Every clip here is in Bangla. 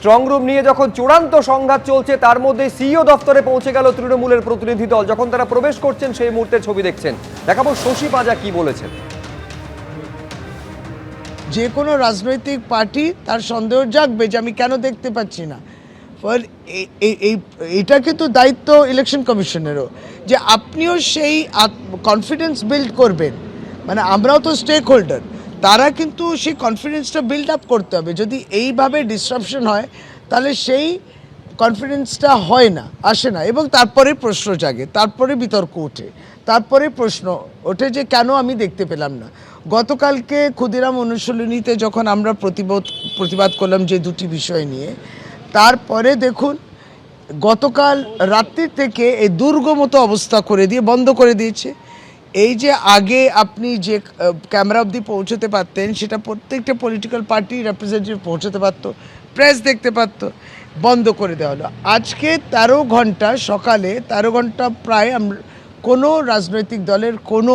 স্ট্রং রুম নিয়ে যখন চূড়ান্ত সংঘাত চলছে তার মধ্যে সিইও দফতরে পৌঁছে গেল তৃণমূলের প্রতিনিধি দল। যখন তারা প্রবেশ করছেন সেই মুহূর্তের ছবি দেখছেন, দেখাবো শশী পাঁজা কি বলেছেন। যে কোনো রাজনৈতিক পার্টি তার সন্দেহ জাগবে যে আমি কেন দেখতে পাচ্ছি না। এটা কিন্তু দায়িত্ব ইলেকশন কমিশনেরও যে আপনিও সেই কনফিডেন্স বিল্ড করবেন। মানে আমরাও তো স্টেক হোল্ডার, তারা কিন্তু সেই কনফিডেন্সটা বিল্ড আপ করতে হবে। যদি এইভাবে ডিসরাপশন হয় তাহলে সেই কনফিডেন্সটা হয় না, আসে না, এবং তারপরে প্রশ্ন জাগে, তারপরে বিতর্ক ওঠে, তারপরে প্রশ্ন ওঠে যে কেন আমি দেখতে পেলাম না। গতকালকে ক্ষুদিরাম অনুশীলনীতে যখন আমরা প্রতিবাদ করলাম যে দুটি বিষয় নিয়ে, তারপরে দেখুন গতকাল রাত্রি থেকে এই দুর্গমতো অবস্থা করে দিয়ে বন্ধ করে দিয়েছে। এই যে আগে আপনি যে ক্যামেরা অবধি পৌঁছতে পারতেন সেটা প্রত্যেকটা পলিটিক্যাল পার্টি রিপ্রেজেন্টেটিভ পৌঁছতে পারতো, প্রেস দেখতে পারতো, বন্ধ করে দেওয়া হলো। আজকে 13 ঘন্টা, সকালে 13 ঘন্টা প্রায় কোনো রাজনৈতিক দলের কোনো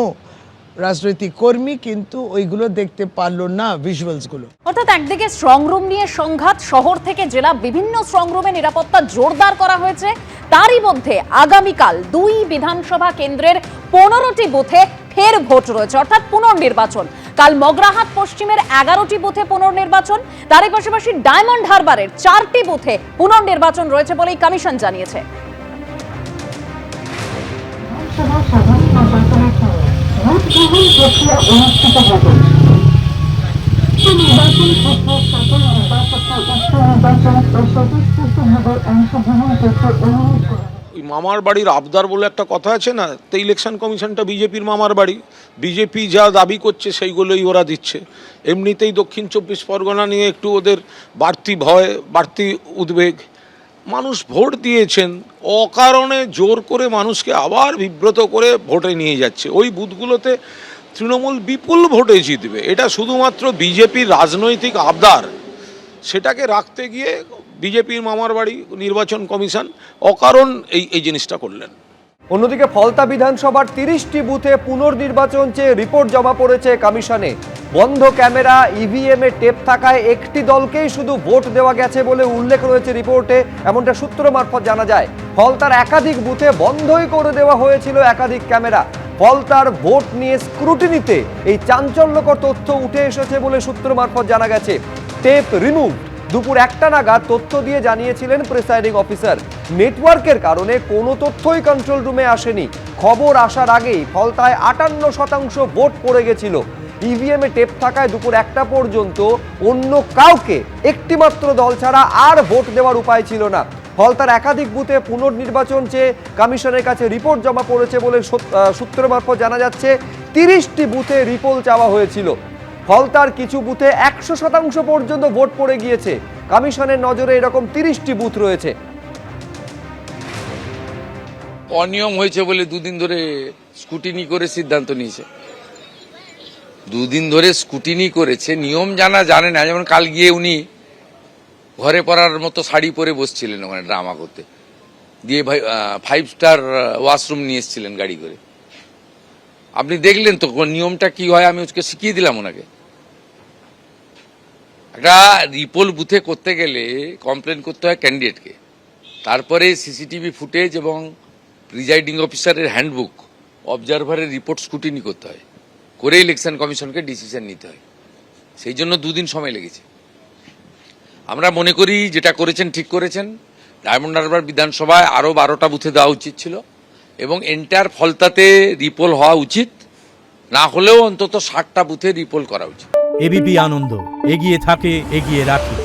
রাজনৈতিক কর্মী কিন্তু ওইগুলো দেখতে পারলো না, ভিজুয়ালসগুলো। অর্থাৎ একদিকে স্ট্রং রুম নিয়ে সংঘাত, শহর থেকে জেলা বিভিন্ন স্ট্রং রুমে নিরাপত্তা জোরদার করা হয়েছে। তারই মধ্যে আগামীকাল 2 বিধানসভা কেন্দ্রের 15টি বুথে ফের ভোট রয়েছে, অর্থাৎ পুনর্নির্বাচন। কাল মগরাহাট পশ্চিমের 11টি বুথে পুনর্নির্বাচন, তারই পাশাপাশি ডায়মন্ড হারবারের 4টি বুথে পুনর্নির্বাচন রয়েছে বলেই কমিশন জানিয়েছে। মামার বাড়ির আবদার বলে একটা কথা আছে না, তো ইলেকশন কমিশনটা বিজেপির মামার বাড়ি। বিজেপি যা দাবি করছে সেইগুলোই ওরা দিচ্ছে। এমনিতেই দক্ষিণ 24 পরগনা নিয়ে একটু ওদের বাড়তি ভয়, বাড়তি উদ্বেগ। মানুষ ভোট দিয়েছেন, অকারণে জোর করে মানুষকে আবার বিব্রত করে ভোটে নিয়ে যাচ্ছে। ওই বুথগুলোতে তৃণমূল বিপুল ভোটে জিতবে, এটা শুধুমাত্র বিজেপির রাজনৈতিক আবদার। সেটাকে রাখতে গিয়ে বিজেপির মামার বাড়ি নির্বাচন কমিশন অকারণ এই জিনিসটা করলেন। অন্যদিকে ফলতা বিধানসভার 30টি বুথে পুনর্নির্বাচন চেয়ে রিপোর্ট জমা পড়েছে কমিশনে। বন্ধ ক্যামেরা, ইভিএম এ টেপ থাকায় একটি দলকেই শুধু ভোট দেওয়া গেছে বলে উল্লেখ রয়েছে রিপোর্টে, এমনটা সূত্র মারফত জানা যায়। ফলতার একাধিক বুথে বন্ধই করে দেওয়া হয়েছিল একাধিক ক্যামেরা। ফলতার ভোট নিয়ে স্ক্রুটিনিতে এই চাঞ্চল্যকর তথ্য উঠে এসেছে বলে সূত্র মারফত জানা গেছে। টেপ রিমুভ দুপুর 1টা নাগাদ তথ্য দিয়ে জানিয়েছিলেন প্রিসাইডিং অফিসার। নেটওয়ার্কের কারণে কোনো তথ্যই কন্ট্রোল রুমে আসেনি। খবর আসার আগেই ফলতায় 58% ভোট পড়ে গেছিল। ইভিএম এ টেপ থাকায় দুপুর 1টা পর্যন্ত অন্য কাউকে, একটিমাত্র দল ছাড়া আর ভোট দেওয়ার উপায় ছিল না। ফলতার একাধিক বুথে পুনর্নির্বাচন চেয়ে কমিশনের কাছে রিপোর্ট জমা পড়েছে বলে সূত্র মারফত জানা যাচ্ছে। 30টি বুথে রিপোল চাওয়া হয়েছিল। ফলতার কিছু বুথে 100% পর্যন্ত ভোট পড়ে গিয়েছে। কমিশনের নজরে এরকম 30টি বুথ রয়েছে। অনিয়ম হয়েছে বলে 2 দিন ধরে স্কুটিনি করে সিদ্ধান্ত নিয়েছে। 2 দিন ধরে স্কুটিনি করেছে, নিয়ম জানে না। যেমন কাল গিয়ে উনি ঘরে পরার মতো শাড়ি পরে বসছিলেন ওখানে ড্রামা করতে, দিয়ে 5 স্টার ওয়াশরুম নিয়ে এসেছিলেন গাড়ি করে। আপনি দেখলেন তো নিয়মটা কি হয়, আমি ওকে শিখিয়ে দিলাম ওনাকে। একটা রিপোল বুথে করতে গেলে কমপ্লেন করতে হয় ক্যান্ডিডেটকে, তারপরে সিসিটিভি ফুটেজ এবং প্রিজাইডিং অফিসারের হ্যান্ডবুক, অবজারভারের রিপোর্ট স্কুটিনি করতে হয়, করে ইলেকশন কমিশনকে ডিসিশন নিতে হয়। সেই জন্য 2 দিন সময় লেগেছে। আমরা মনে করি যেটা করেছেন ঠিক করেছেন। ডায়মন্ড হারবার বিধানসভায় আরও 12টা বুথে দেওয়া উচিত ছিল এবং এন্টায়ার ফলতাতে রিপোল হওয়া উচিত, না হলেও অন্তত 60টা বুথে রিপোল করা উচিত। এবিপি আনন্দ, এগিয়ে থাকে, এগিয়ে রাখে।